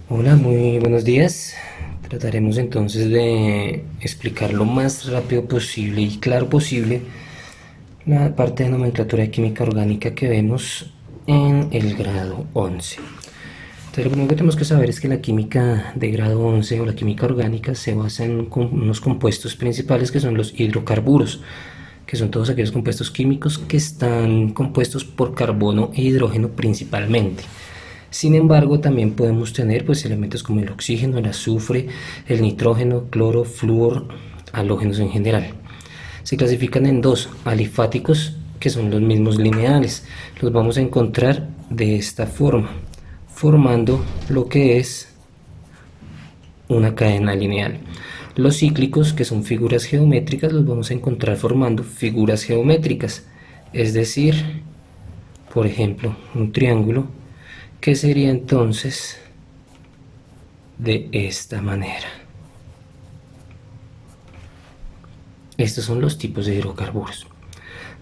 Hola, muy buenos días. Trataremos entonces de explicar lo más rápido posible y claro posible la parte de nomenclatura de química orgánica que vemos en el grado 11. Entonces, lo primero que tenemos que saber es que la química de grado 11 o la química orgánica se basa en unos compuestos principales que son los hidrocarburos, que son todos aquellos compuestos químicos que están compuestos por carbono e hidrógeno principalmente. Sin embargo, también podemos tener pues elementos como el oxígeno, el azufre, el nitrógeno, cloro, flúor, halógenos en general. Se clasifican en dos: alifáticos, que son los mismos lineales. Los vamos a encontrar de esta forma, formando lo que es una cadena lineal. Los cíclicos, que son figuras geométricas, los vamos a encontrar formando figuras geométricas, es decir, por ejemplo, un triángulo que sería entonces de esta manera. Estos son los tipos de hidrocarburos.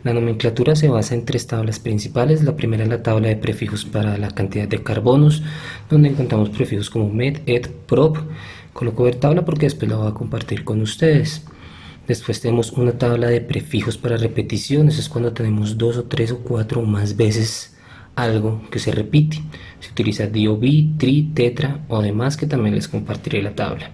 La nomenclatura se basa en tres tablas principales. La primera es la tabla de prefijos para la cantidad de carbonos, donde encontramos prefijos como met, et, prop. Coloco ver tabla porque después la voy a compartir con ustedes. Después tenemos una tabla de prefijos para repeticiones, es cuando tenemos dos o tres o cuatro o más veces algo que se repite. Se utiliza di bi, tri, tetra o demás, que también les compartiré la tabla.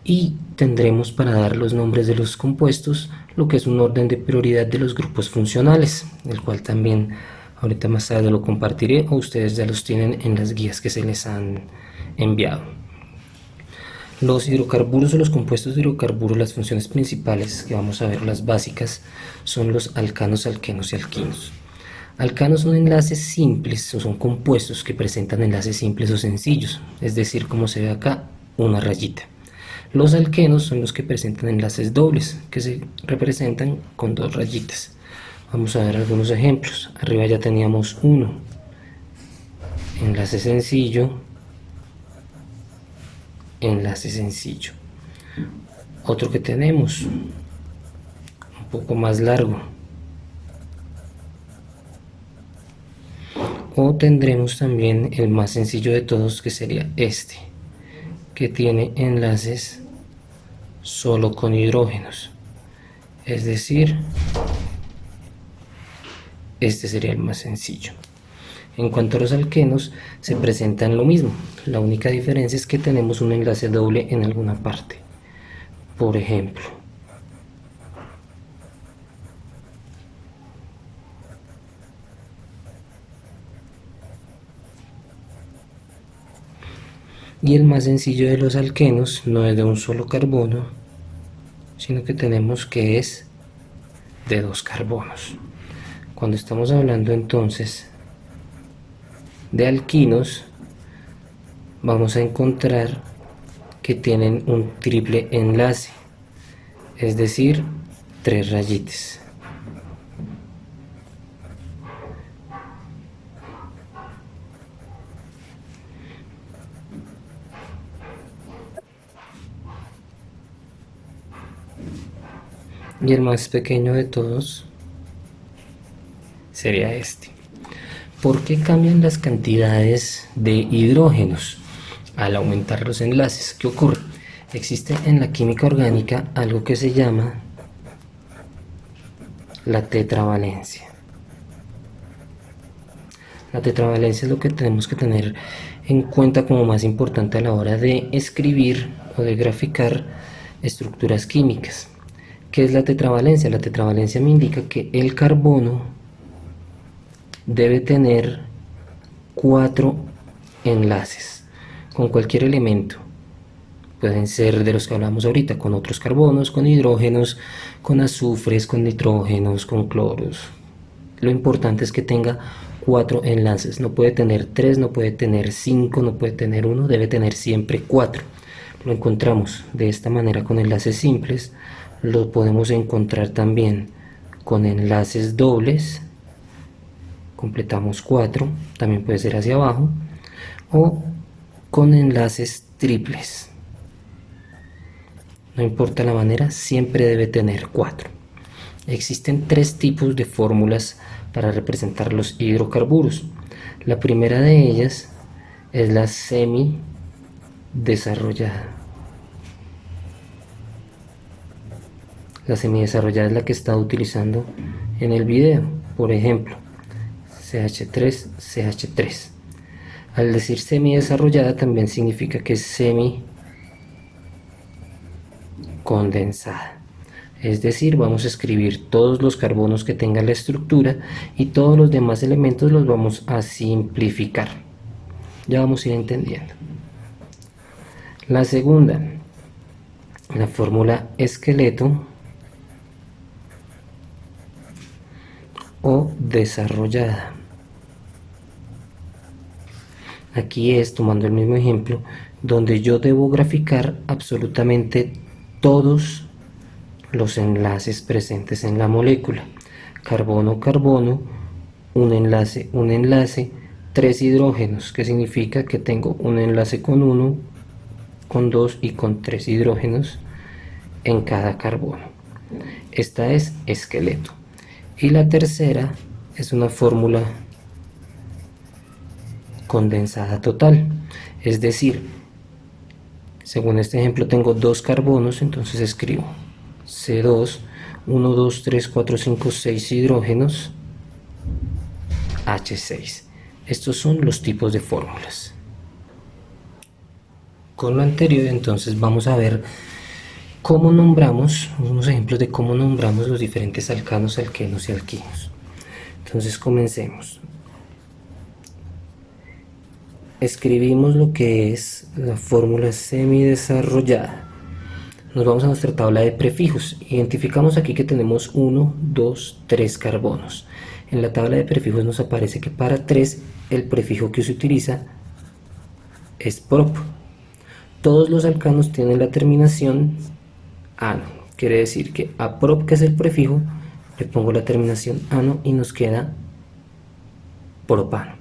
Y tendremos para dar los nombres de los compuestos lo que es un orden de prioridad de los grupos funcionales, el cual también ahorita más tarde lo compartiré o ustedes ya los tienen en las guías que se les han enviado. Los hidrocarburos o los compuestos de hidrocarburos, las funciones principales que vamos a ver, las básicas, son los alcanos, alquenos y alquinos. Alcanos son enlaces simples o son compuestos que presentan enlaces simples o sencillos, es decir, como se ve acá, una rayita. Los alquenos son los que presentan enlaces dobles, que se representan con dos rayitas. Vamos a ver algunos ejemplos. Arriba ya teníamos uno, enlace sencillo, enlace sencillo. Otro que tenemos, un poco más largo. O tendremos también el más sencillo de todos, que sería este, que tiene enlaces solo con hidrógenos, es decir, este sería el más sencillo. En cuanto a los alquenos, se presentan lo mismo, la única diferencia es que tenemos un enlace doble en alguna parte. Por ejemplo, y el más sencillo de los alquenos no es de un solo carbono, sino que tenemos que es de dos carbonos. Cuando estamos hablando entonces de alquinos, vamos a encontrar que tienen un triple enlace, es decir, tres rayitas. Y el más pequeño de todos sería este. ¿Por qué cambian las cantidades de hidrógenos al aumentar los enlaces? ¿Qué ocurre? Existe en la química orgánica algo que se llama la tetravalencia. La tetravalencia es lo que tenemos que tener en cuenta como más importante a la hora de escribir o de graficar estructuras químicas. ¿Qué es la tetravalencia? La tetravalencia me indica que el carbono debe tener 4 enlaces con cualquier elemento. Pueden ser de los que hablamos ahorita, con otros carbonos, con hidrógenos, con azufres, con nitrógenos, con cloros. Lo importante es que tenga 4 enlaces. No puede tener 3, no puede tener 5, no puede tener 1, debe tener siempre 4. Lo encontramos de esta manera con enlaces simples. Lo podemos encontrar también con enlaces dobles, completamos 4, también puede ser hacia abajo, o con enlaces triples. No importa la manera, siempre debe tener 4. Existen tres tipos de fórmulas para representar los hidrocarburos. La primera de ellas es la semi desarrollada. La semidesarrollada es la que está utilizando en el video, por ejemplo, CH3, CH3. Al decir semidesarrollada también significa que es semi condensada. Es decir, vamos a escribir todos los carbonos que tenga la estructura y todos los demás elementos los vamos a simplificar. Ya vamos a ir entendiendo. La segunda, la fórmula esqueleto o desarrollada. Aquí es, tomando el mismo ejemplo, donde yo debo graficar absolutamente todos los enlaces presentes en la molécula. Carbono, carbono, un enlace, 3 hidrógenos, que significa que tengo un enlace con 1, con 2 y con 3 hidrógenos en cada carbono. Esta es esqueleto. Y la tercera es una fórmula condensada total, es decir, según este ejemplo tengo 2 carbonos, entonces escribo C2, 1, 2, 3, 4, 5, 6 hidrógenos, H6. Estos son los tipos de fórmulas. Con lo anterior, entonces vamos a ver cómo nombramos, unos ejemplos de cómo nombramos los diferentes alcanos, alquenos y alquinos. Entonces comencemos. Escribimos lo que es la fórmula semidesarrollada. Nos vamos a nuestra tabla de prefijos. Identificamos aquí que tenemos 1, 2, 3 carbonos. En la tabla de prefijos nos aparece que para 3 el prefijo que se utiliza es prop. Todos los alcanos tienen la terminación ano. Quiere decir que a prop, que es el prefijo, le pongo la terminación ano y nos queda propano.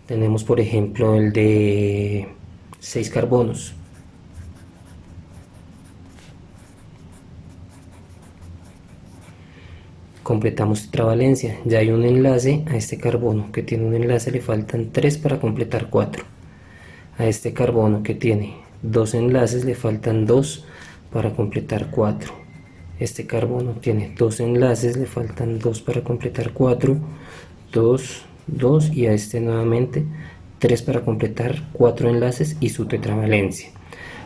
Tenemos por ejemplo el de 6 carbonos. Completamos tetravalencia. Ya hay un enlace a este carbono que tiene un enlace, le faltan 3 para completar 4. A este carbono que tiene 2 enlaces le faltan 2 para completar 4. Este carbono tiene 2 enlaces, le faltan 2 para completar 4. 2, 2 y a este nuevamente 3 para completar 4 enlaces y su tetravalencia.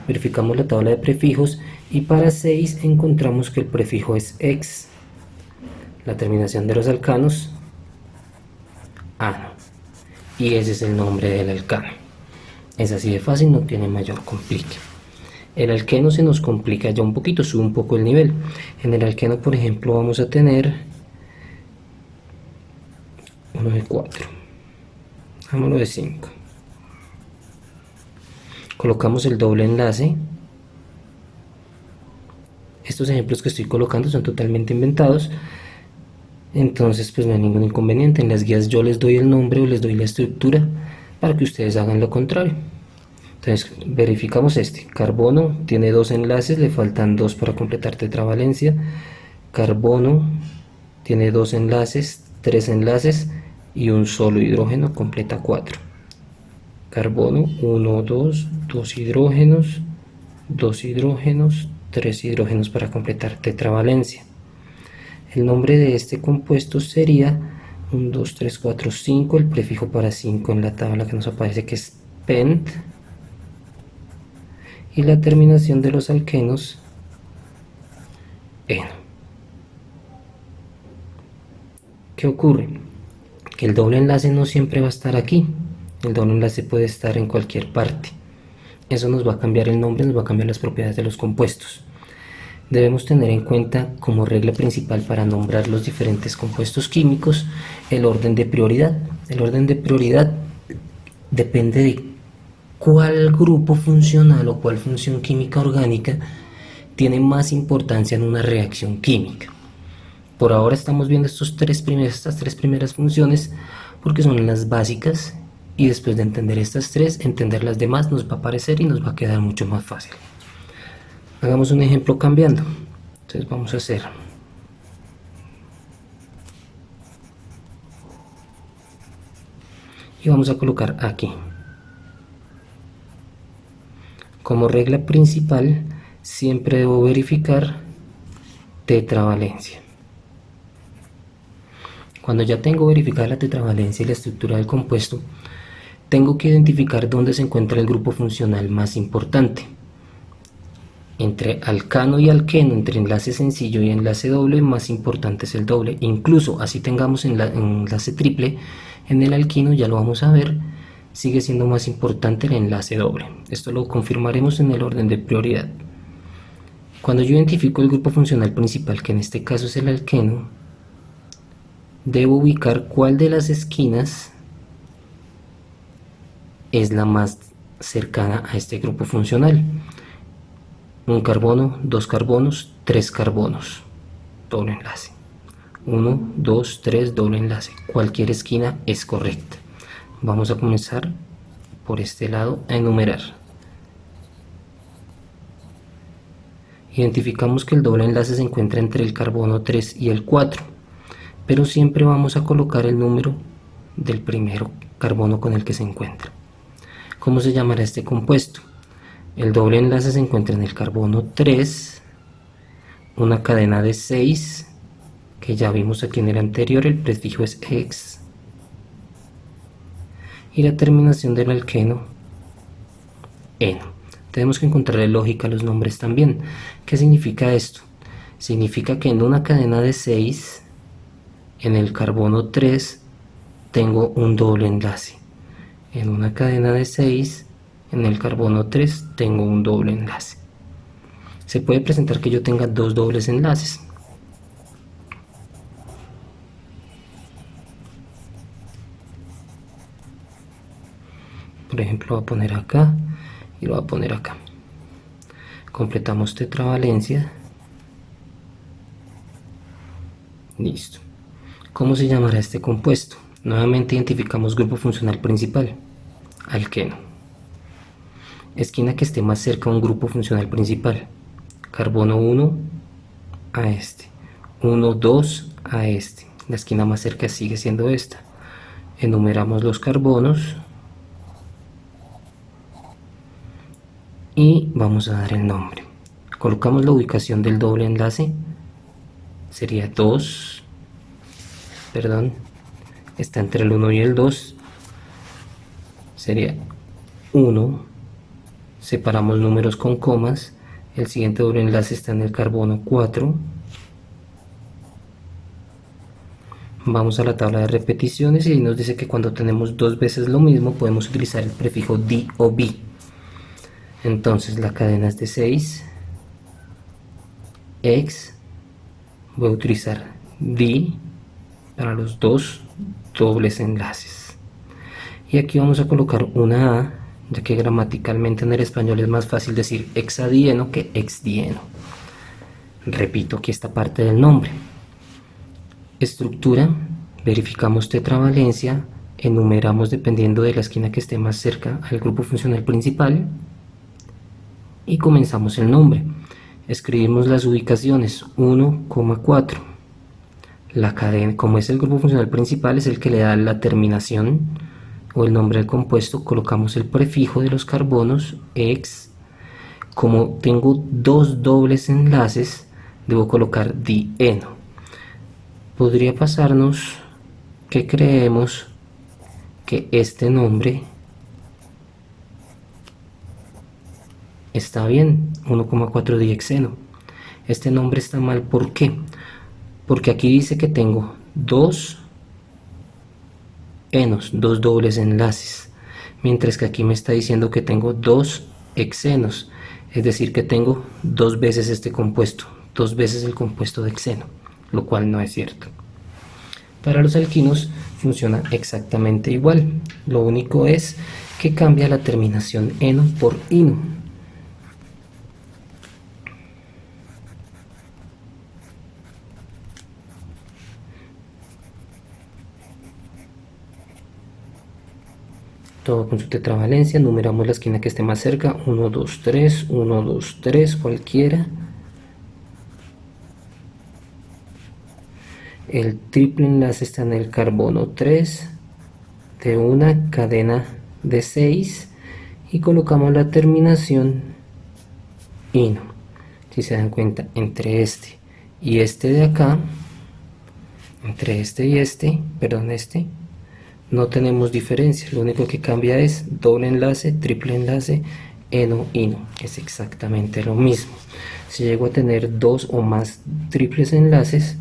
Verificamos la tabla de prefijos y para 6 encontramos que el prefijo es ex. La terminación de los alcanos, ano. Y ese es el nombre del alcano. Es así de fácil, no tiene mayor complique. El alqueno se nos complica ya un poquito, sube un poco el nivel. En el alqueno, por ejemplo, vamos a tener uno de 4, hagámoslo de 5. Colocamos el doble enlace. Estos ejemplos que estoy colocando son totalmente inventados, entonces pues no hay ningún inconveniente. En las guías yo les doy el nombre o les doy la estructura para que ustedes hagan lo contrario. Entonces verificamos este. Carbono tiene 2 enlaces, le faltan 2 para completar tetravalencia. Carbono tiene 2 enlaces, 3 enlaces y un solo hidrógeno, completa 4. Carbono 1, 2, 2 hidrógenos, 2 hidrógenos, 3 hidrógenos para completar tetravalencia. El nombre de este compuesto sería 1, 2, 3, 4, 5, el prefijo para 5 en la tabla que nos aparece que es pent, y la terminación de los alquenos eno. ¿Qué ocurre? Que el doble enlace no siempre va a estar aquí, el doble enlace puede estar en cualquier parte. Eso nos va a cambiar el nombre, nos va a cambiar las propiedades de los compuestos. Debemos tener en cuenta como regla principal para nombrar los diferentes compuestos químicos el orden de prioridad. El orden de prioridad depende de cuál grupo funcional o cuál función química orgánica tiene más importancia en una reacción química. Por ahora estamos viendo estas tres primeras funciones porque son las básicas, y después de entender estas tres, entender las demás nos va a parecer y nos va a quedar mucho más fácil. Hagamos un ejemplo cambiando. Entonces vamos a hacer y vamos a colocar aquí. Como regla principal, siempre debo verificar tetravalencia. Cuando ya tengo verificada la tetravalencia y la estructura del compuesto, tengo que identificar dónde se encuentra el grupo funcional más importante. Entre alcano y alqueno, entre enlace sencillo y enlace doble, más importante es el doble. Incluso así tengamos enlace triple, en el alquino, ya lo vamos a ver, sigue siendo más importante el enlace doble. Esto lo confirmaremos en el orden de prioridad. Cuando yo identifico el grupo funcional principal, que en este caso es el alqueno, debo ubicar cuál de las esquinas es la más cercana a este grupo funcional. Un carbono, dos carbonos, tres carbonos, doble enlace. 1, 2, 3, doble enlace. Cualquier esquina es correcta. Vamos a comenzar por este lado a enumerar. Identificamos que el doble enlace se encuentra entre el carbono 3 y el 4, pero siempre vamos a colocar el número del primer carbono con el que se encuentra. ¿Cómo se llamará este compuesto? El doble enlace se encuentra en el carbono 3, una cadena de 6, que ya vimos aquí en el anterior, el prefijo es ex, y la terminación del alqueno, eno. Tenemos que encontrarle lógica a los nombres también. ¿Qué significa esto? Significa que en una cadena de 6, en el carbono 3, tengo un doble enlace. En una cadena de 6, en el carbono 3, tengo un doble enlace. Se puede presentar que yo tenga dos dobles enlaces. Por ejemplo, lo voy a poner acá y lo voy a poner acá. Completamos tetravalencia. Listo. ¿Cómo se llamará este compuesto? Nuevamente identificamos grupo funcional principal, alqueno. Esquina que esté más cerca a un grupo funcional principal, carbono 1 a este, 1, 2 a este. La esquina más cerca sigue siendo esta. Enumeramos los carbonos y vamos a dar el nombre. Colocamos la ubicación del doble enlace, sería 2, perdón, está entre el 1 y el 2, sería 1, separamos números con comas, el siguiente doble enlace está en el carbono 4, vamos a la tabla de repeticiones y ahí nos dice que cuando tenemos dos veces lo mismo podemos utilizar el prefijo di o bi. Entonces la cadena es de 6, ex, voy a utilizar di para los dos dobles enlaces. Y aquí vamos a colocar una A, ya que gramaticalmente en el español es más fácil decir hexadieno que exdieno. Repito aquí esta parte del nombre. Estructura, verificamos tetravalencia, enumeramos dependiendo de la esquina que esté más cerca al grupo funcional principal y comenzamos el nombre. Escribimos las ubicaciones 1,4. La cadena, como es el grupo funcional principal, es el que le da la terminación o el nombre del compuesto, colocamos el prefijo de los carbonos, ex. Como tengo dos dobles enlaces, debo colocar dieno. Podría pasarnos que creemos que este nombre está bien, 1,4 dihexeno. Este nombre está mal, ¿por qué? Porque aquí dice que tengo dos enos, dos dobles enlaces, mientras que aquí me está diciendo que tengo dos hexenos, es decir que tengo dos veces este compuesto, dos veces el compuesto de hexeno, lo cual no es cierto. Para los alquinos funciona exactamente igual, lo único es que cambia la terminación eno por ino. Todo con su tetravalencia, numeramos la esquina que esté más cerca, 1, 2, 3, 1, 2, 3, cualquiera. El triple enlace está en el carbono 3, de una cadena de 6 y colocamos la terminación ino. Si se dan cuenta, entre este y este de acá, entre este y este, perdón, este, no tenemos diferencia. Lo único que cambia es doble enlace, triple enlace, eno, ino. Es exactamente lo mismo. Si llego a tener dos o más triples enlaces,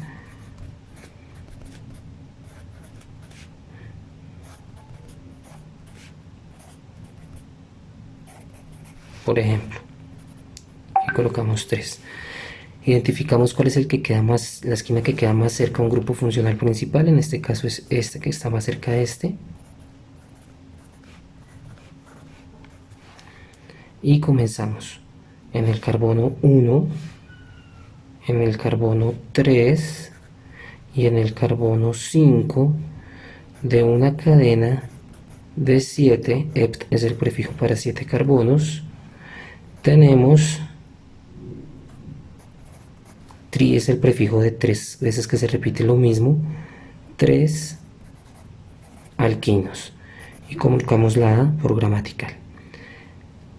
por ejemplo, aquí colocamos 3. Identificamos cuál es el que queda más, la esquina que queda más cerca a un grupo funcional principal. En este caso es este que está más cerca de este. Y comenzamos en el carbono 1, en el carbono 3 y en el carbono 5 de una cadena de 7, ept es el prefijo para 7 carbonos. Tenemos tri es el prefijo de 3 veces que se repite lo mismo, 3 alquinos, y colocamos la A por gramatical.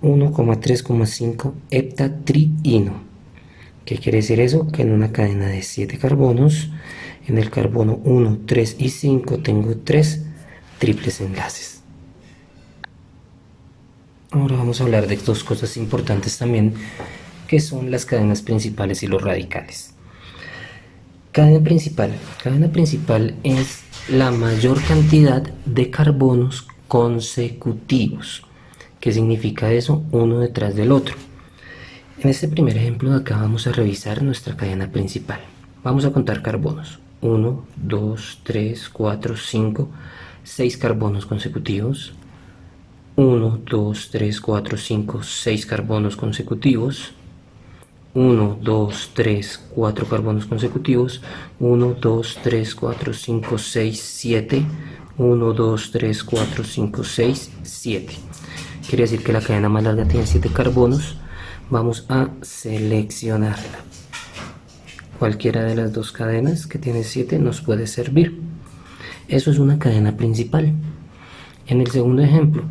1,3,5 heptatriino. ¿Qué quiere decir eso? Que en una cadena de 7 carbonos, en el carbono 1, 3 y 5 tengo 3 triples enlaces. Ahora vamos a hablar de dos cosas importantes también, que son las cadenas principales y los radicales. Cadena principal es la mayor cantidad de carbonos consecutivos. ¿Qué significa eso? Uno detrás del otro. En este primer ejemplo de acá vamos a revisar nuestra cadena principal. Vamos a contar carbonos. 1, 2, 3, 4, 5, 6 carbonos consecutivos. 1, 2, 3, 4, 5, 6 carbonos consecutivos. 1, 2, 3, 4 carbonos consecutivos. 1, 2, 3, 4, 5, 6, 7. 1, 2, 3, 4, 5, 6, 7. Quiere decir que la cadena más larga tiene 7 carbonos. Vamos a seleccionarla. Cualquiera de las dos cadenas que tiene 7 nos puede servir. Eso es una cadena principal. En el segundo ejemplo,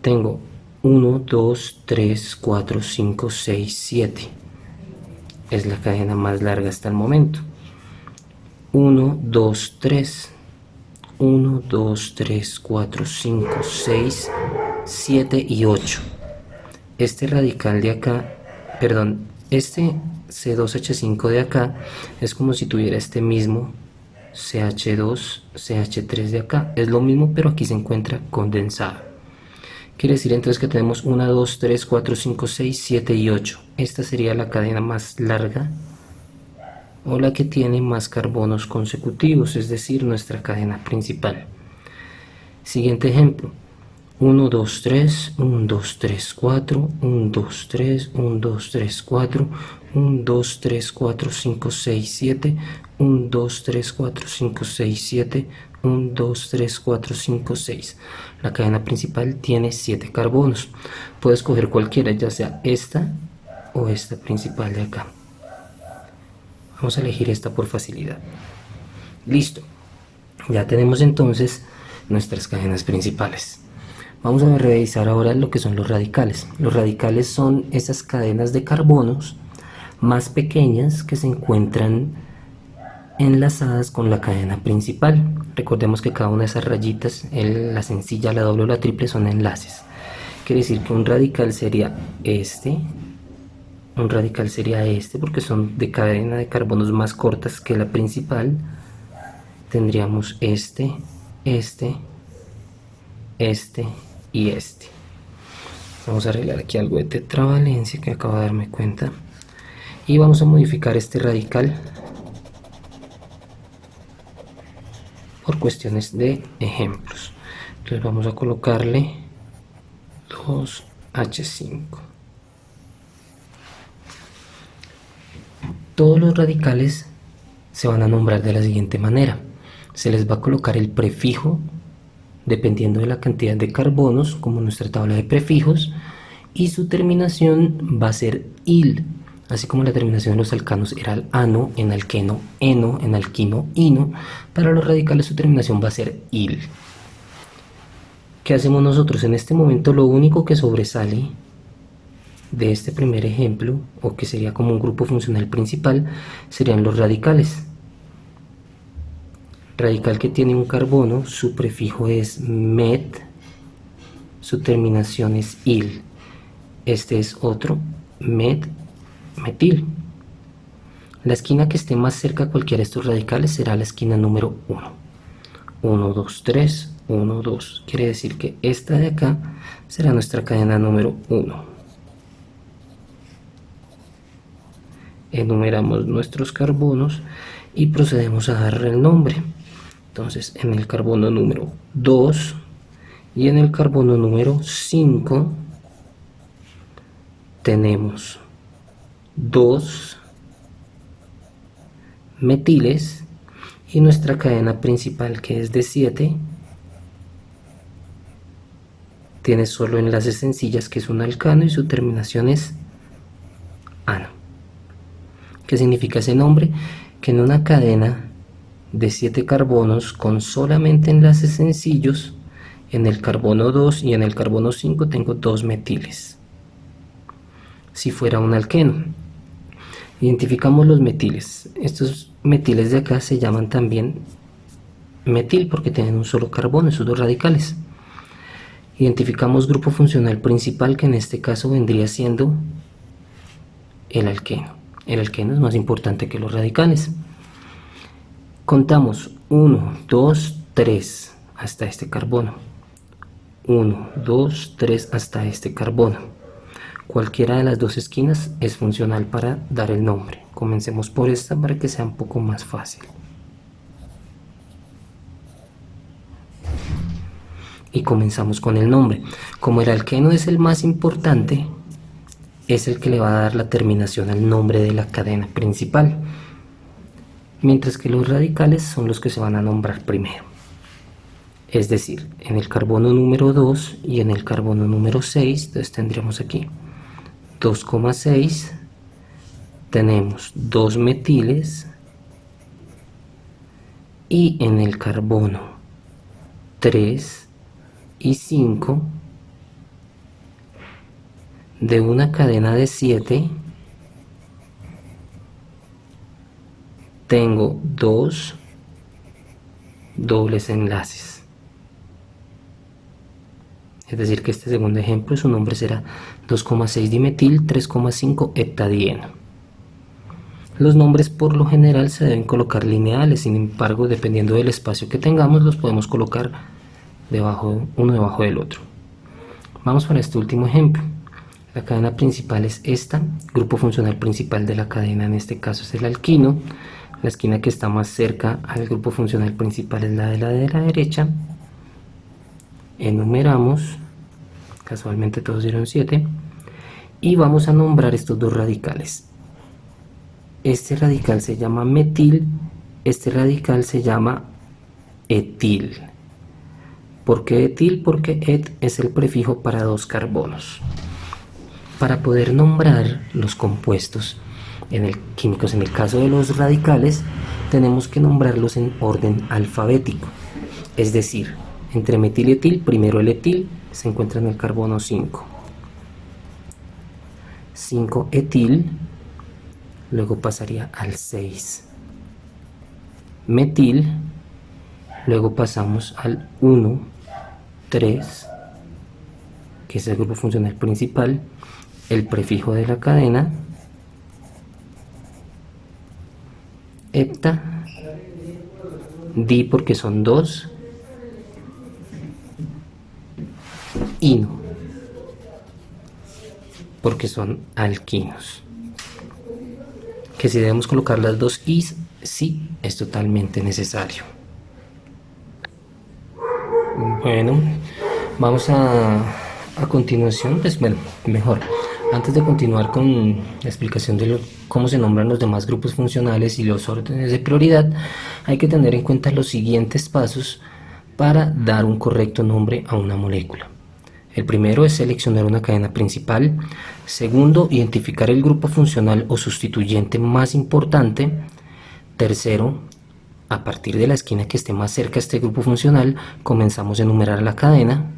tengo 1, 2, 3, 4, 5, 6, 7. Es la cadena más larga hasta el momento. 1, 2, 3. 1, 2, 3, 4, 5, 6, 7 y 8. Este radical de acá, perdón, este C2H5 de acá es como si tuviera este mismo CH2, CH3 de acá. Es lo mismo, pero aquí se encuentra condensado. Quiere decir entonces que tenemos 1, 2, 3, 4, 5, 6, 7 y 8. Esta sería la cadena más larga o la que tiene más carbonos consecutivos, es decir, nuestra cadena principal. Siguiente ejemplo. 1, 2, 3, 1, 2, 3, 4, 1, 2, 3, 1, 2, 3, 4, 1, 2, 3, 4, 5, 6, 7, 1, 2, 3, 4, 5, 6, 7, 1, 2, 3, 4, 5, 6. La cadena principal tiene 7 carbonos. Puedes coger cualquiera, ya sea esta o esta principal de acá. Vamos a elegir esta por facilidad. Listo. Ya tenemos entonces nuestras cadenas principales. Vamos a revisar ahora lo que son los radicales. Los radicales son esas cadenas de carbonos más pequeñas que se encuentran enlazadas con la cadena principal. Recordemos que cada una de esas rayitas, la sencilla, la doble o la triple, son enlaces. Quiere decir que un radical sería este, un radical sería este, porque son de cadena de carbonos más cortas que la principal. Tendríamos este, este y este. Vamos a arreglar aquí algo de tetravalencia que acabo de darme cuenta, y vamos a modificar este radical por cuestiones de ejemplos. Entonces vamos a colocarle 2H5. Todos los radicales se van a nombrar de la siguiente manera. Se les va a colocar el prefijo dependiendo de la cantidad de carbonos, como nuestra tabla de prefijos, y su terminación va a ser il, así como la terminación de los alcanos era el ano, en alqueno eno, en alquino ino. Para los radicales su terminación va a ser il. ¿Qué hacemos nosotros? En este momento lo único que sobresale de este primer ejemplo, o que sería como un grupo funcional principal, serían los radicales. Radical que tiene un carbono, su prefijo es met, su terminación es il. Este es otro, metil. La esquina que esté más cerca a cualquiera de estos radicales será la esquina número 1. 1, 2, 3, 1, 2. Quiere decir que esta de acá será nuestra cadena número 1. Enumeramos nuestros carbonos y procedemos a darle el nombre. Entonces, en el carbono número 2 y en el carbono número 5 tenemos 2 metiles y nuestra cadena principal, que es de 7, tiene solo enlaces sencillas, que es un alcano y su terminación es ano. ¿Qué significa ese nombre? Que en una cadena de 7 carbonos con solamente enlaces sencillos, en el carbono 2 y en el carbono 5 tengo 2 metiles. Si fuera un alqueno, identificamos los metiles. Estos metiles de acá se llaman también metil porque tienen un solo carbono, esos dos radicales. Identificamos grupo funcional principal, que en este caso vendría siendo el alqueno. El alqueno es más importante que los radicales. Contamos 1, 2, 3 hasta este carbono. 1, 2, 3 hasta este carbono. Cualquiera de las dos esquinas es funcional para dar el nombre. Comencemos por esta para que sea un poco más fácil. Y comenzamos con el nombre. Como el alqueno es el más importante, es el que le va a dar la terminación al nombre de la cadena principal, mientras que los radicales son los que se van a nombrar primero. Es decir, en el carbono número 2 y en el carbono número 6, entonces tendríamos aquí 2,6, tenemos 2 metiles, y en el carbono 3 y 5 de una cadena de 7 tengo 2 dobles enlaces. Es decir, que este segundo ejemplo, su nombre será 2,6 dimetil 3,5 heptadieno. Los nombres por lo general se deben colocar lineales, sin embargo, dependiendo del espacio que tengamos, los podemos colocar uno debajo del otro. Vamos para este último ejemplo. La cadena principal es esta, grupo funcional principal de la cadena en este caso es el alquino. La esquina que está más cerca al grupo funcional principal es la de la derecha. Enumeramos, casualmente todos dieron 7, y vamos a nombrar estos dos radicales. Este radical se llama metil, este radical se llama etil. ¿Por qué etil? Porque et es el prefijo para 2 carbonos. Para poder nombrar los compuestos químicos, en el caso de los radicales, tenemos que nombrarlos en orden alfabético. Es decir, entre metil y etil, primero el etil se encuentra en el carbono 5. 5 etil, luego pasaría al 6 metil, luego pasamos al 1, 3, que es el grupo funcional principal, el prefijo de la cadena, hepta, di porque son 2, ino porque son alquinos. Que si debemos colocar las dos is, sí, es totalmente necesario. Bueno, vamos a continuación, pues bueno, mejor, antes de continuar con la explicación de cómo se nombran los demás grupos funcionales y los órdenes de prioridad, hay que tener en cuenta los siguientes pasos para dar un correcto nombre a una molécula. El primero es seleccionar una cadena principal. Segundo, identificar el grupo funcional o sustituyente más importante. Tercero, a partir de la esquina que esté más cerca a este grupo funcional, comenzamos a enumerar la cadena.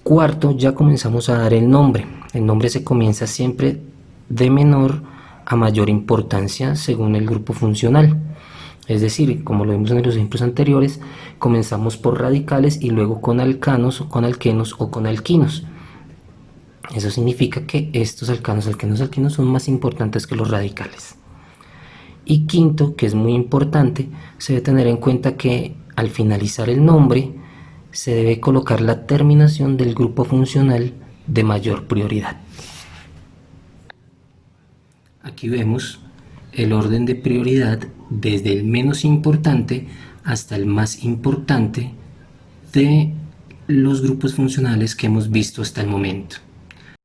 Cuarto, ya comenzamos a dar el nombre. El nombre se comienza siempre de menor a mayor importancia según el grupo funcional. Es decir, como lo vimos en los ejemplos anteriores, comenzamos por radicales y luego con alcanos, con alquenos o con alquinos. Eso significa que estos alcanos, alquenos, alquinos son más importantes que los radicales. Y quinto, que es muy importante, se debe tener en cuenta que al finalizar el nombre se debe colocar la terminación del grupo funcional de mayor prioridad. Aquí vemos el orden de prioridad desde el menos importante hasta el más importante de los grupos funcionales que hemos visto hasta el momento.